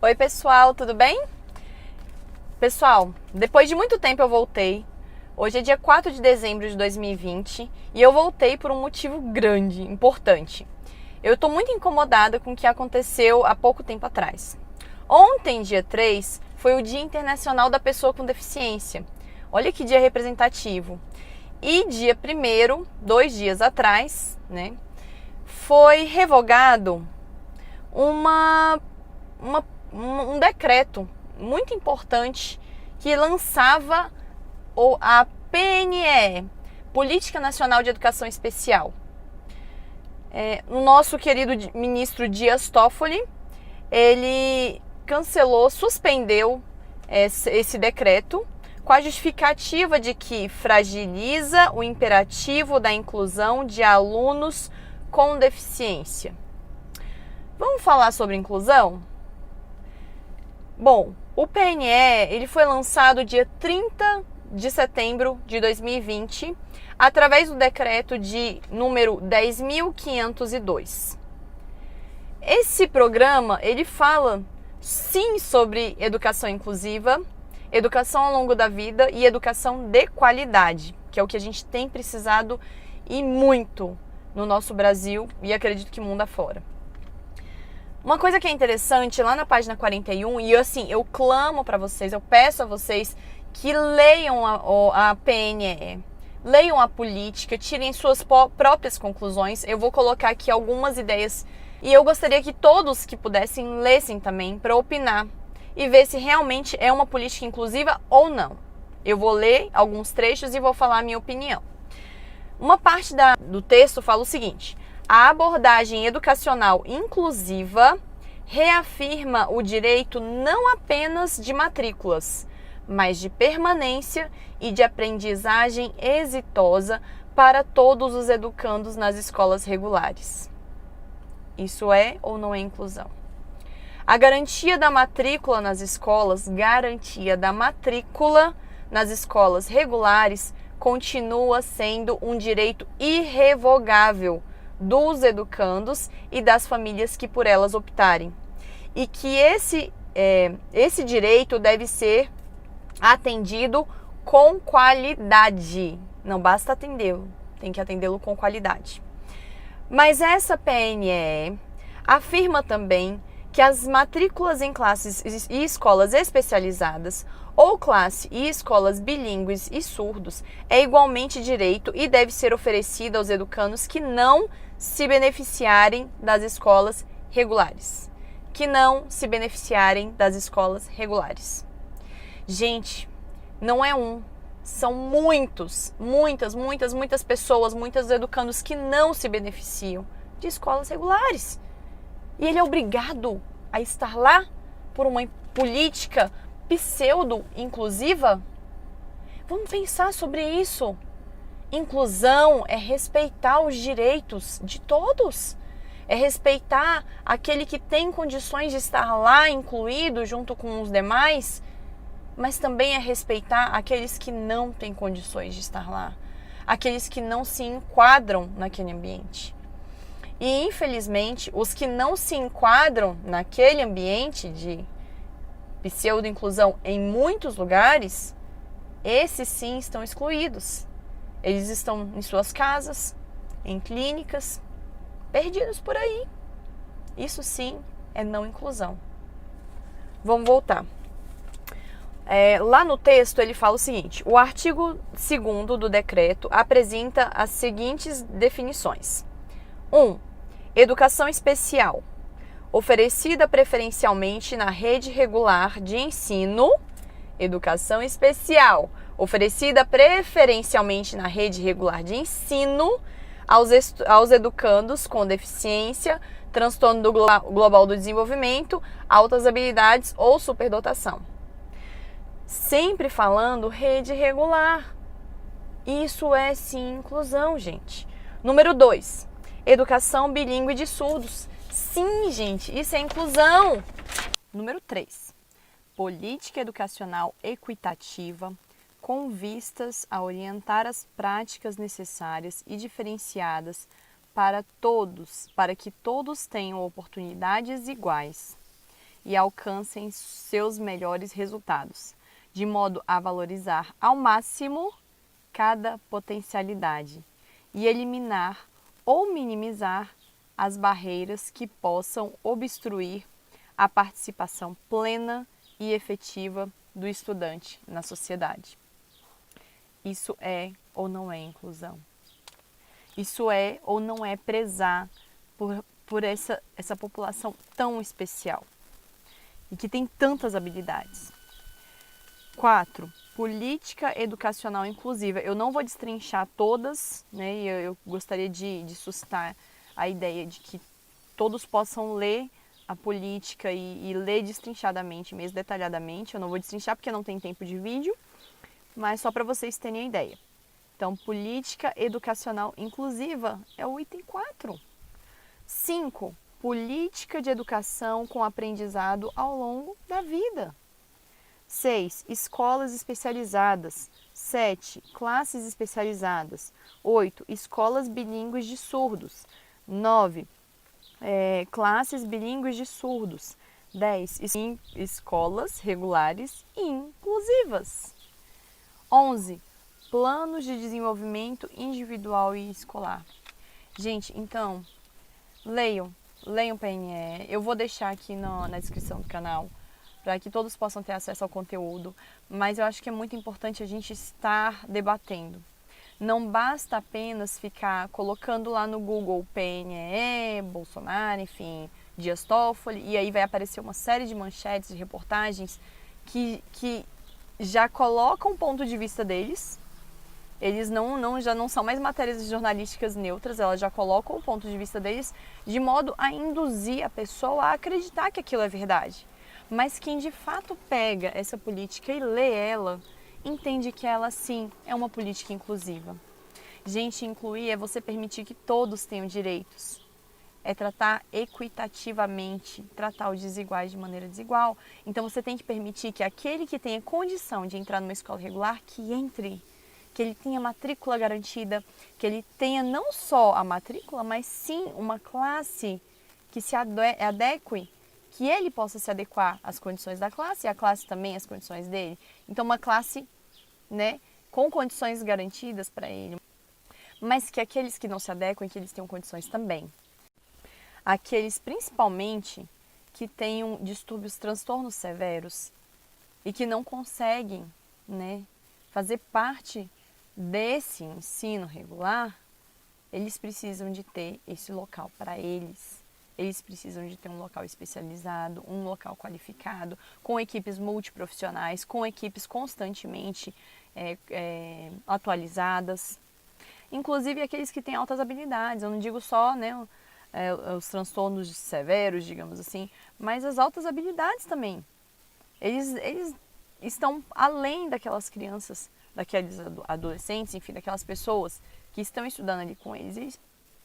Oi pessoal, tudo bem? Pessoal, depois de muito tempo eu voltei. Hoje é dia 4 de dezembro de 2020 e eu voltei por um motivo grande, importante. Eu estou muito incomodada com o que aconteceu há pouco tempo atrás. Ontem, dia 3, foi o Dia Internacional da Pessoa com Deficiência. Olha que dia representativo. E dia 1º, 2 dias atrás, foi revogado um decreto muito importante que lançava a PNE, Política Nacional de Educação Especial. O nosso querido ministro Dias Toffoli, ele cancelou, suspendeu esse decreto com a justificativa de que fragiliza o imperativo da inclusão de alunos com deficiência. Vamos falar sobre inclusão? Bom, o PNE ele foi lançado dia 30 de setembro de 2020, através do decreto de número 10.502. Esse programa, ele fala sim sobre educação inclusiva, educação ao longo da vida e educação de qualidade, que é o que a gente tem precisado e muito no nosso Brasil e acredito que mundo afora. Uma coisa que é interessante, lá na página 41, e assim, eu clamo para vocês, eu peço a vocês que leiam a PNE, leiam a política, tirem suas próprias conclusões. Eu vou colocar aqui algumas ideias e eu gostaria que todos que pudessem lessem também para opinar e ver se realmente é uma política inclusiva ou não. Eu vou ler alguns trechos e vou falar a minha opinião. Uma parte do texto fala o seguinte: a abordagem educacional inclusiva reafirma o direito não apenas de matrículas, mas de permanência e de aprendizagem exitosa para todos os educandos nas escolas regulares. Isso é ou não é inclusão? A garantia da matrícula nas escolas regulares continua sendo um direito irrevogável dos educandos e das famílias que por elas optarem. E que esse direito deve ser atendido com qualidade. Não basta atendê-lo, tem que atendê-lo com qualidade. Mas essa PNE afirma também que as matrículas em classes e escolas especializadas ou classe e escolas bilíngues e surdos é igualmente direito e deve ser oferecida aos educandos que não se beneficiarem das escolas regulares. Gente, não é são muitas pessoas, muitos educandos que não se beneficiam de escolas regulares. E ele é obrigado a estar lá por uma política pseudo-inclusiva? Vamos pensar sobre isso. Inclusão é respeitar os direitos de todos. É respeitar aquele que tem condições de estar lá incluído junto com os demais, mas também é respeitar aqueles que não têm condições de estar lá, aqueles que não se enquadram naquele ambiente. E, infelizmente, os que não se enquadram naquele ambiente de pseudo-inclusão em muitos lugares, esses sim estão excluídos. Eles estão em suas casas, em clínicas, perdidos por aí. Isso sim é não inclusão. Vamos voltar. Lá no texto ele fala o seguinte: o artigo 2º do decreto apresenta as seguintes definições. 1. Educação especial, oferecida preferencialmente na rede regular de ensino. Educação especial, oferecida preferencialmente na rede regular de ensino aos educandos com deficiência, transtorno global do desenvolvimento, altas habilidades ou superdotação. Sempre falando rede regular. Isso é sim inclusão, gente. Número 2. Educação bilíngue de surdos. Sim, gente, isso é inclusão. Número 3. Política educacional equitativa com vistas a orientar as práticas necessárias e diferenciadas para todos, para que todos tenham oportunidades iguais e alcancem seus melhores resultados, de modo a valorizar ao máximo cada potencialidade e eliminar ou minimizar as barreiras que possam obstruir a participação plena e efetiva do estudante na sociedade. Isso é ou não é inclusão? Isso é ou não é prezar por essa população tão especial e que tem tantas habilidades? 4. Política educacional inclusiva. Eu não vou destrinchar todas, né? Eu gostaria de suscitar a ideia de que todos possam ler a política e ler destrinchadamente, mesmo detalhadamente. Eu não vou destrinchar porque não tem tempo de vídeo, mas só para vocês terem a ideia. Então, política educacional inclusiva é o item 4. 5. Política de educação com aprendizado ao longo da vida. 6. Escolas especializadas. 7. Classes especializadas. 8. Escolas bilíngues de surdos. 9. Classes bilíngues de surdos. 10. Escolas regulares e inclusivas. 11. Planos de desenvolvimento individual e escolar. Gente, então, leiam PNE. Eu vou deixar aqui na descrição do canal para que todos possam ter acesso ao conteúdo, mas eu acho que é muito importante a gente estar debatendo. Não basta apenas ficar colocando lá no Google PNE, Bolsonaro, enfim, Dias Toffoli, e aí vai aparecer uma série de manchetes, de reportagens que já colocam o ponto de vista deles. Eles já não são mais matérias jornalísticas neutras, elas já colocam o ponto de vista deles de modo a induzir a pessoa a acreditar que aquilo é verdade. Mas quem de fato pega essa política e lê ela, entende que ela sim é uma política inclusiva. Gente, incluir é você permitir que todos tenham direitos. É tratar equitativamente, tratar os desiguais de maneira desigual. Então você tem que permitir que aquele que tenha condição de entrar numa escola regular, que entre, que ele tenha matrícula garantida, que ele tenha não só a matrícula, mas sim uma classe que se adeque, que ele possa se adequar às condições da classe e a classe também às condições dele. Então uma classe, né, com condições garantidas para ele, mas que aqueles que não se adequam, que eles tenham condições também. Aqueles principalmente que tenham distúrbios, transtornos severos e que não conseguem, né, fazer parte desse ensino regular, eles precisam de ter esse local para eles. Eles precisam de ter um local especializado, um local qualificado, com equipes multiprofissionais, com equipes constantemente atualizadas. Inclusive aqueles que têm altas habilidades, eu não digo só, né, os transtornos severos, digamos assim, mas as altas habilidades também. Eles estão além daquelas crianças, daqueles adolescentes, enfim, daquelas pessoas que estão estudando ali com eles. Eles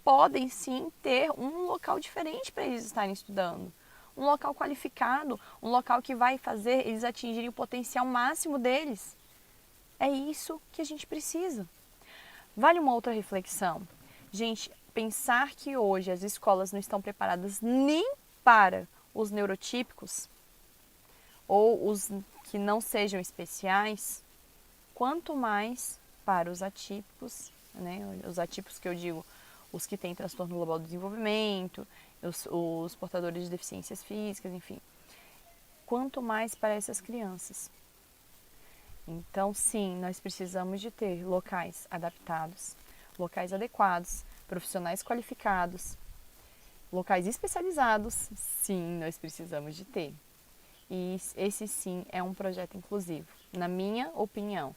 podem sim ter um local diferente para eles estarem estudando. Um local qualificado, um local que vai fazer eles atingirem o potencial máximo deles. É isso que a gente precisa. Vale uma outra reflexão. Gente, pensar que hoje as escolas não estão preparadas nem para os neurotípicos ou os que não sejam especiais, quanto mais para os atípicos, né? Os atípicos que eu digo, os que têm transtorno global do desenvolvimento, os portadores de deficiências físicas, enfim. Quanto mais para essas crianças. Então, sim, nós precisamos de ter locais adaptados, locais adequados, profissionais qualificados, locais especializados, sim, nós precisamos de ter. E esse sim é um projeto inclusivo, na minha opinião.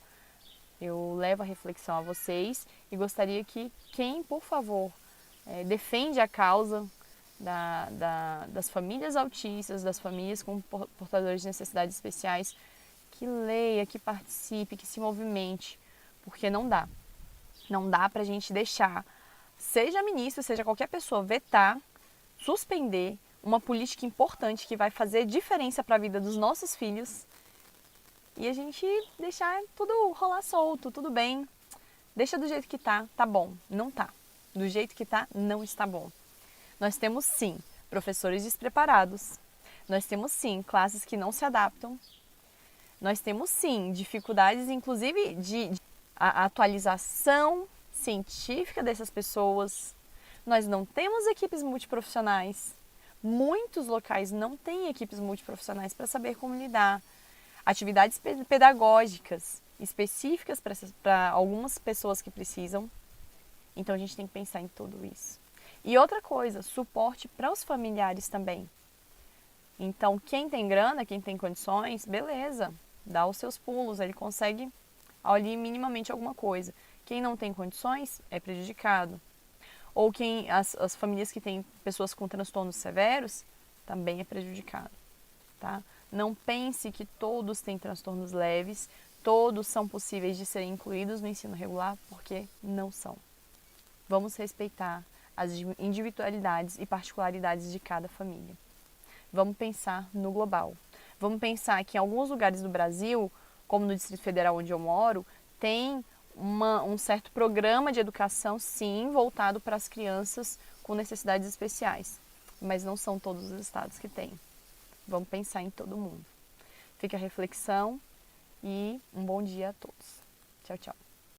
Eu levo a reflexão a vocês e gostaria que quem, por favor, defende a causa das famílias autistas, das famílias com portadores de necessidades especiais, que leia, que participe, que se movimente, porque não dá. Não dá para a gente deixar, seja ministro, seja qualquer pessoa, vetar, suspender uma política importante que vai fazer diferença para a vida dos nossos filhos e a gente deixar tudo rolar solto, tudo bem. Deixa do jeito que tá bom. Não tá. Do jeito que tá, não está bom. Nós temos sim professores despreparados, Nós temos sim classes que não se adaptam, nós temos sim dificuldades, inclusive de a atualização científica dessas pessoas. Nós não temos equipes multiprofissionais. Muitos locais não têm equipes multiprofissionais para saber como lidar. Atividades pedagógicas específicas para algumas pessoas que precisam. Então a gente tem que pensar em tudo isso. E outra coisa, suporte para os familiares também. Então quem tem grana, quem tem condições, beleza, dá os seus pulos, ele consegue ali minimamente alguma coisa. Quem não tem condições é prejudicado. Ou as famílias que têm pessoas com transtornos severos também é prejudicado, tá? Não pense que todos têm transtornos leves, todos são possíveis de serem incluídos no ensino regular, porque não são. Vamos respeitar as individualidades e particularidades de cada família. Vamos pensar no global. Vamos pensar que em alguns lugares do Brasil, como no Distrito Federal onde eu moro, tem um certo programa de educação, sim, voltado para as crianças com necessidades especiais. Mas não são todos os estados que têm. Vamos pensar em todo mundo. Fica a reflexão e um bom dia a todos. Tchau, tchau.